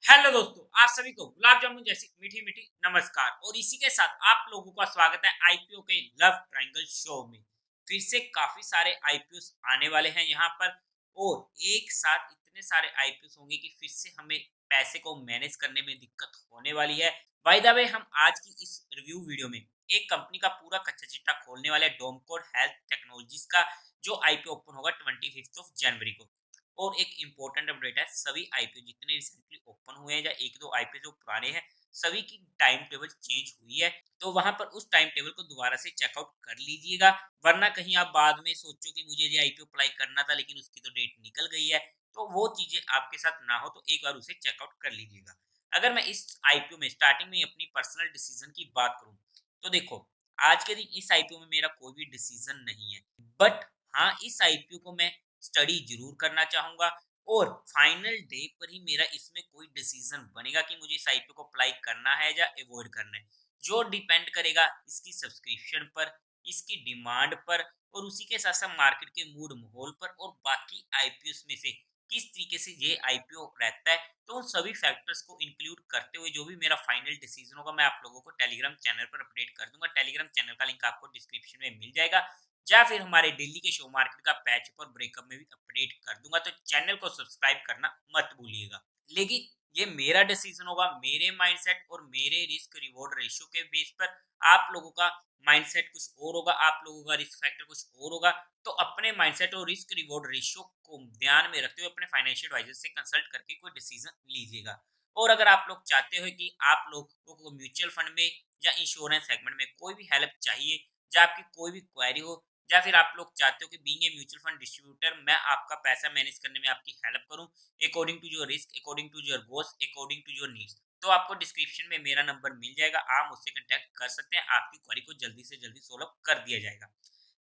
Hello दोस्तों, आप सभी को गुलाब जामुन जैसी मीठी मीठी नमस्कार। और इसी के साथ आप लोगों का स्वागत है आईपीओ के लव ट्रायंगल शो में। फिर से काफी सारे आईपीओ आने वाले हैं यहाँ पर। और एक साथ इतने सारे आईपीओ होंगे कि फिर से हमें पैसे को मैनेज करने में दिक्कत होने वाली है। बाय द वे, हम आज की इस रिव्यू वीडियो में एक कंपनी का पूरा कच्चा चिट्ठा खोलने वाले डोमकोड हेल्थ टेक्नोलॉजीज का, जो आईपीओ ओपन होगा 25 जनवरी को। और एक इम्पोर्टेंट अपडेट है, सभी आईपीओ जितने रिसेंटली ओपन हुए हैं या एक दो आईपीओ जो पुराने हैं, सभी की टाइम टेबल चेंज हुई है। तो वहां पर उस टाइम टेबल को दोबारा से चेकआउट कर लीजिएगा, वरना कहीं आप बाद में सोचो कि मुझे ये आईपीओ अप्लाई करना था लेकिन उसकी तो डेट निकल गई है। तो वो चीजें आपके साथ ना हो, तो एक बार उसे चेकआउट कर लीजिएगा। अगर मैं इस आईपीओ में स्टार्टिंग में अपनी पर्सनल डिसीजन की बात करूं, तो देखो, आज के दिन इस आईपीओ में मेरा कोई भी डिसीजन नहीं है। बट हाँ, इस आईपीओ को मैं स्टडी जरूर करना चाहूंगा। और फाइनल डे पर ही मेरा इसमें कोई डिसीजन बनेगा कि मुझे इस आईपीओ को अप्लाई करना है या अवॉइड करना है, जो डिपेंड करेगा इसकी सब्सक्रिप्शन पर, इसकी डिमांड पर, और उसी के साथ साथ मार्केट के मूड माहौल पर, और बाकी आईपीओ में से किस तरीके से ये आईपीओ रहता है। तो उन सभी फैक्टर्स को इंक्लूड करते हुए जो भी मेरा फाइनल डिसीजन होगा, मैं आप लोगों को टेलीग्राम चैनल पर अपडेट कर दूंगा। टेलीग्राम चैनल का लिंक आपको डिस्क्रिप्शन में मिल जाएगा, या फिर हमारे दिल्ली के शो मार्केट का पैच पर ब्रेकअप में भी अपडेट कर दूंगा। तो चैनल को सब्सक्राइब करना मत भूलिएगा। लेकिन ये मेरा डिसीजन होगा, मेरे माइंडसेट और मेरे रिस्क रिवॉर्ड रेशियो के बेस पर। आप लोगों का माइंडसेट कुछ और होगा, आप लोगों का रिस्क फैक्टर कुछ और होगा। तो अपने माइंडसेट और रिस्क रिवॉर्ड रेशियो को ध्यान में रखते हुए अपने फाइनेंशियल एडवाइजर से कंसल्ट करके कोई डिसीजन लीजिएगा। और अगर आप लोग चाहते हो कि आप लोगों को म्यूचुअल फंड में या इंश्योरेंस सेगमेंट में कोई भी हेल्प चाहिए, या आपकी कोई भी क्वेरी हो, या फिर आप लोग चाहते हो कि being a mutual fund distributor मैं आपका पैसा मैनेज करने में आपकी हेल्प करूं, according to your risk, according to your goals, according to your needs, तो आपको डिस्क्रिप्शन में मेरा नंबर मिल जाएगा। आप मुझसे कांटेक्ट कर सकते हैं, आपकी क्वेरी को जल्दी से जल्दी सोल्व कर दिया जाएगा।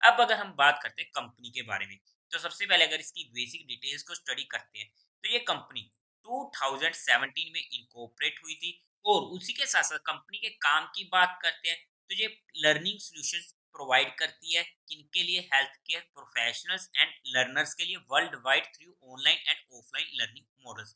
अब अगर हम बात करते हैं कंपनी के बारे में, तो सबसे पहले अगर इसकी बेसिक डिटेल्स को स्टडी करते हैं, तो ये कंपनी 2017 में इनकॉर्पोरेट हुई थी। और उसी के साथ साथ कंपनी के काम की बात करते हैं, तो ये लर्निंग सॉल्यूशंस प्रोवाइड करती है किनके लिए, health care professionals and learners के लिए world wide through online and offline learning models.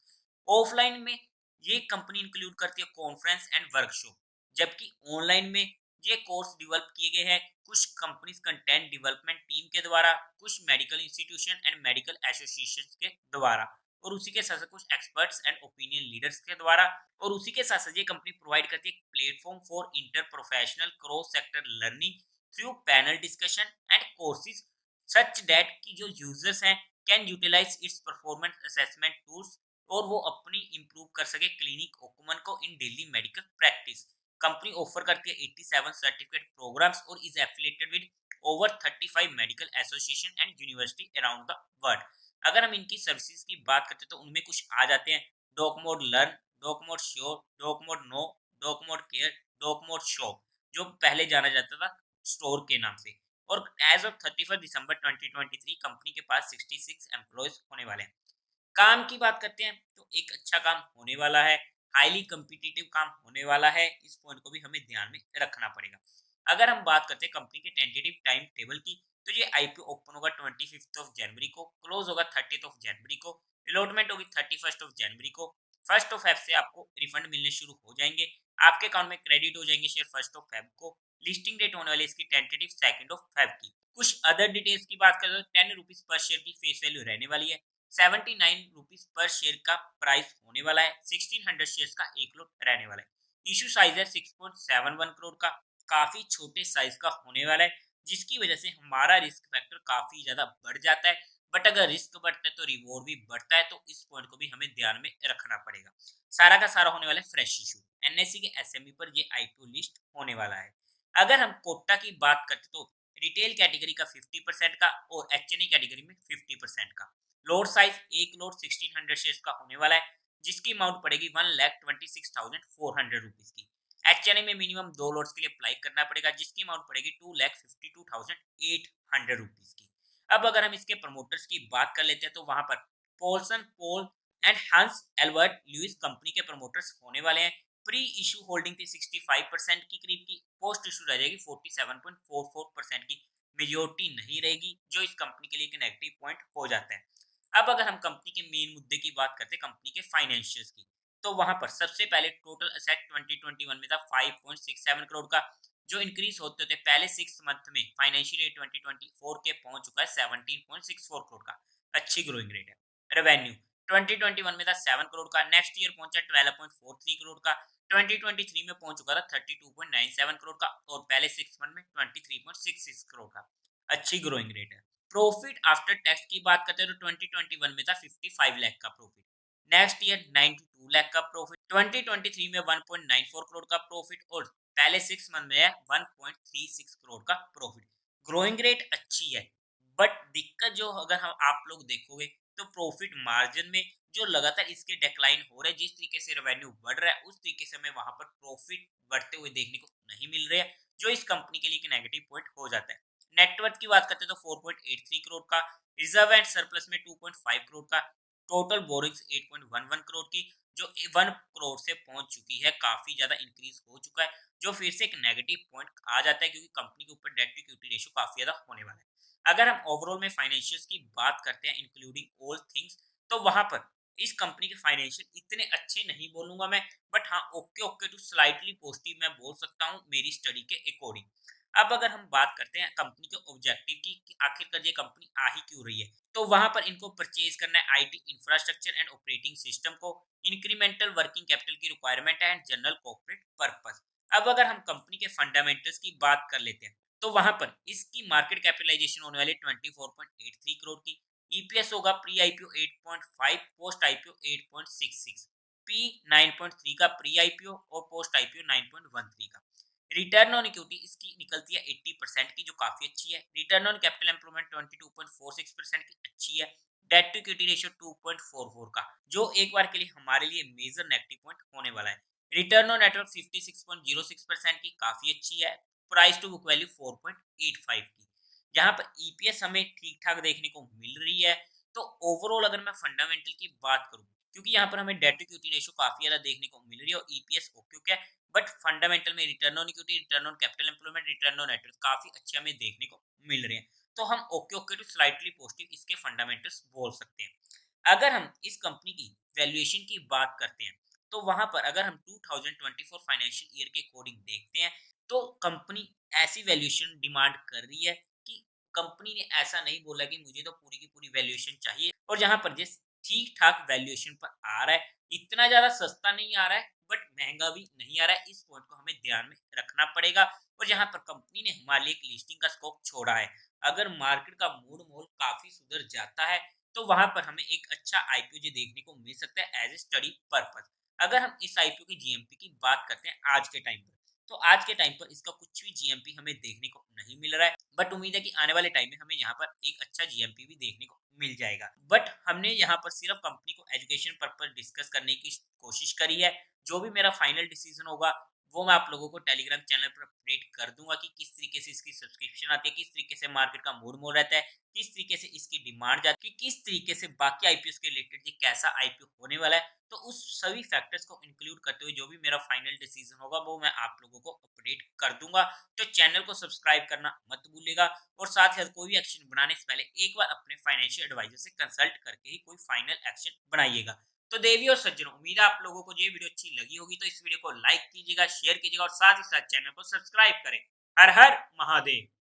Offline में ये कंपनी इंक्लूड करती है कॉन्फ्रेंस एंड वर्कशॉप, जबकि ऑनलाइन में ये कोर्स डेवलप किए गए हैं कुछ कंपनीज कंटेंट डेवलपमेंट टीम के द्वारा, कुछ medical institution and medical association के द्वारा, और उसी के साथ साथ कुछ एक्सपर्ट्स एंड ओपिनियन लीडर्स के द्वारा। और उसी के साथ साथ ये कंपनी प्रोवाइड करती है platform for inter professional cross sector learning through panel discussion and courses, such that की जो यूजर्स हैं can utilise its performance assessment tools, और वो अपनी इंप्रूव कर सके क्लिनिक ओकुमन को in daily medical practice. Company offer करती है 87 सर्टिफिकेट प्रोग्राम्स और is affiliated with over 35 medical association and university around the world. अगर हम इनकी सर्विसेज की बात करते हैं, तो उनमें कुछ आ जाते हैं doc mode learn, doc mode sure, doc mode no, doc mode care, doc mode show, जो पहले जाना जाता था स्टोर के नाम से। और एज ऑफ 31 दिसंबर 2023 कंपनी के पास 66 एम्प्लॉयज होने वाले हैं। काम की बात करते हैं, तो एक अच्छा काम होने वाला है, हाईली कम्पिटिटिव काम होने वाला है। इस पॉइंट को भी हमें ध्यान में रखना पड़ेगा। अगर हम बात करते हैं कंपनी के टेंटेटिव टाइम टेबल की, तो ये आईपीओ ओपन होगा 25 जनवरी को, क्लोज होगा 30 जनवरी को, अलॉटमेंट होगी 31 जनवरी को। 1 फेब से आपको रिफंड मिलने शुरू हो जाएंगे, आपके अकाउंट में क्रेडिट हो जाएंगे शेयर 1 फेब को। लिस्टिंग डेट होने वाली है इसकी टेंटेटिव 2 फेब की। कुछ अदर डिटेल्स की बात करें, तो 10 रुपीज पर शेयर की फेस वैल्यू रहने वाली है, 79 रुपीज पर शेयर का प्राइस होने वाला है, 1600 शेयर का एक लॉट रहने वाला है। इशू साइज है 6.71 करोड़ का, काफी छोटे साइज का होने वाला है, जिसकी वजह से हमारा रिस्क फैक्टर काफी ज्यादा बढ़ जाता है। बट अगर रिस्क बढ़ता है तो रिवॉर्ड भी बढ़ता है, तो इस पॉइंट को भी हमें ध्यान में रखना पड़ेगा। सारा का सारा होने वाला है फ्रेश इशू, एनएससी के एसएमई पर ये आईपीओ लिस्ट होने वाला है। अगर हम कोटा की बात करते, तो रिटेल कैटेगरी का 50% का, और एचएनई कैटेगरी में 50% का। लोड साइज एक लोड 1600 शेयर्स का होने वाला है, जिसकी अमाउंट पड़ेगी 1,26,400 रुपीज की। एचएनए में मिनिमम 2 लोड्स के लिए अप्लाई करना पड़ेगा, जिसकी अमाउंट पड़ेगी 2,52,800 रुपीज की। अब अगर हम इसके प्रमोटर्स की बात कर लेते हैं, तो वहां पर पोल्सन पोल एंड हंस एल्बर्ट लुइस कंपनी के प्रमोटर्स होने वाले हैं। प्री इशू होल्डिंग थी 65% की करीब की, पोस्ट इशू रह जाएगी 47.44% की। मेजोरिटी नहीं रहेगी, जो इस कंपनी के लिए एक नेगेटिव पॉइंट हो जाता है। अब अगर हम कंपनी के मेन मुद्दे की बात करते हैं, कंपनी के फाइनेंशियल्स की, तो वहां पर सबसे पहले टोटल असेट 2021 में था 5.67 करोड़ का, जो इंक्रीज होते होते पहले 6 मंथ में फाइनेंशियल ईयर 2024 के पहुंच चुका है 17.64 करोड़ का। अच्छी ग्रोइंग रेट है। रेवेन्यू 2021 में था 7 करोड़ का, नेक्स्ट ईयर पहुंचा 12.43 करोड़ का, 2023 में पहुंच चुका था 32.97 करोड़ का, और पहले 6 मंथ में 23.66 करोड़ का। अच्छी ग्रोइंग रेट है। प्रॉफिट आफ्टर टैक्स की बात करते हैं तो 2021 में था 55 लाख का प्रॉफिट, नेक्स्ट ईयर 92 लाख का प्रॉफिट, 2023 में 1.94 करोड़ का प्रॉफिट, और पहले 6 मंथ में 1.36 करोड़ का प्रॉफिट। ग्रोइंग रेट अच्छी है, बट दिक्कत जो अगर हम आप लोग देखोगे तो प्रॉफिट मार्जिन में जो लगातार इसके डिक्लाइन हो रहा है, जिस तरीके से रेवेन्यू बढ़ रहा है उस तरीके से हमें वहां पर प्रॉफिट बढ़ते हुए देखने को नहीं मिल रहा है, जो इस कंपनी के लिए एक नेगेटिव पॉइंट हो जाता है। नेटवर्थ की बात करते हैं तो 4.83 करोड़ का, रिजर्व एंड सरप्लस में 2.5 करोड़ का, टोटल बोरिंग्स 8.11 करोड़ की, जो 1 करोड़ से पहुंच चुकी है, काफी ज्यादा इंक्रीज हो चुका है, जो फिर से एक नेगेटिव पॉइंट आ जाता है, क्योंकि कंपनी के ऊपर डेट टू इक्विटी रेशियो काफी ज्यादा होने वाला है। अगर हम ओवरऑल में फाइनेंशियल्स की बात करते हैं इंक्लूडिंग ऑल थिंग्स, तो वहां पर इस कंपनी के फाइनेंशियल इतने अच्छे नहीं बोलूंगा मैं, बट हाँ okay okay to slightly positive मैं बोल सकता हूँ मेरी स्टडी के अकॉर्डिंग। अब अगर हम बात करते हैं कंपनी के ऑब्जेक्टिव की कि आखिरकार ये कंपनी आ ही क्यों रही है, तो वहां पर इनको परचेज करना है IT infrastructure and operating system को, इंक्रीमेंटल वर्किंग कैपिटल की रिक्वायरमेंट है एंड जनरल कॉर्पोरेट पर्पस। अब अगर हम कंपनी के फंडामेंटल्स की बात कर लेते हैं, तो वहां पर इसकी मार्केट कैपिटलाइजेशन होने वाली 24.83 करोड़ की, ईपीएस होगा pre IPO 8.5, post IPO 8.66, P 9.3 का प्री आईपीओ और पोस्ट आईपीओ 9.13 का। रिटर्न ऑन इक्विटी इसकी निकलती है 80% की, जो काफी अच्छी है। रिटर्न ऑन कैपिटल एम्प्लॉयमेंट 22.46% की अच्छी है। डेट टू इक्विटी रेशियो 2.44 का, जो एक बार के लिए हमारे लिए मेजर नेगेटिव पॉइंट होने वाला है। रिटर्न ऑन नेटवर्क 56.06% की, काफी अच्छी है। प्राइस टू बुक वैल्यू 4.85 की, जहां पर ईपीएस हमें ठीक ठाक देखने को मिल रही है। तो ओवरऑल अगर मैं फंडामेंटल की बात करूं, क्योंकि यहाँ पर हमें डेट टू इक्विटी रेशियो काफी ज्यादा देखने को मिल रही है और ईपीएस ओके ओके है, बट फंडामेंटल में return on equity, return on capital employment, return on net worth काफी अच्छे हमें देखने को मिल रहे हैं। तो हम okay okay to slightly positive इसके फंडामेंटल्स बोल सकते हैं। अगर हम इस कंपनी की वैल्यूएशन की बात करते हैं, तो वहां पर अगर हम 2024 फाइनेंशियल ईयर के अकॉर्डिंग देखते हैं, तो कंपनी ऐसी वैल्यूएशन डिमांड कर रही है कि कंपनी ने ऐसा नहीं बोला कि मुझे तो पूरी की पूरी वैल्यूएशन चाहिए, और जहां पर जिस ठीक ठाक वैल्यूएशन पर आ रहा है, इतना ज्यादा सस्ता नहीं आ रहा है बट महंगा भी नहीं आ रहा है, इस पॉइंट को हमें ध्यान में रखना पड़ेगा। और जहां पर कंपनी ने हमारे लिए एक लिस्टिंग का स्कोप छोड़ा है, अगर मार्केट का मूड मोल काफी सुधर जाता है, तो वहां पर हमें एक अच्छा आईपीओ देखने को मिल सकता है एज ए स्टडी पर्पज। अगर हम इस आईपीओ की जीएमपी की बात करते हैं आज के टाइम पर, तो आज के टाइम पर इसका कुछ भी जीएमपी हमें देखने को नहीं मिल रहा है, बट उम्मीद है कि आने वाले टाइम में हमें यहाँ पर एक अच्छा जीएमपी भी देखने को मिल जाएगा। बट हमने यहाँ पर सिर्फ कंपनी को एजुकेशन पर्पज डिस्कस करने की कोशिश करी है। जो भी मेरा फाइनल डिसीजन होगा वो मैं आप लोगों को टेलीग्राम चैनल पर अपडेट कर दूंगा कि किस तरीके से इसकी सब्सक्रिप्शन आती है, किस तरीके से मार्केट का मूड मोड़ रहता है, किस तरीके से इसकी डिमांड जाती है, किस तरीके से बाकी आईपीओ के रिलेटेड ये कैसा आईपीओ होने वाला है। तो उस सभी फैक्टर्स को इंक्लूड करते हुए जो भी मेरा फाइनल डिसीजन होगा वो मैं आप लोगों को अपडेट कर दूंगा। तो चैनल को सब्सक्राइब करना मत भूलिएगा, और साथ ही साथ कोई भी एक्शन बनाने से पहले एक बार अपने फाइनेंशियल एडवाइजर से कंसल्ट करके ही कोई फाइनल एक्शन बनाइएगा। तो देवी और सज्जनों, उम्मीद है आप लोगों को ये वीडियो अच्छी लगी होगी, तो इस वीडियो को लाइक कीजिएगा, शेयर कीजिएगा और साथ ही साथ चैनल को सब्सक्राइब करें। हर हर महादेव।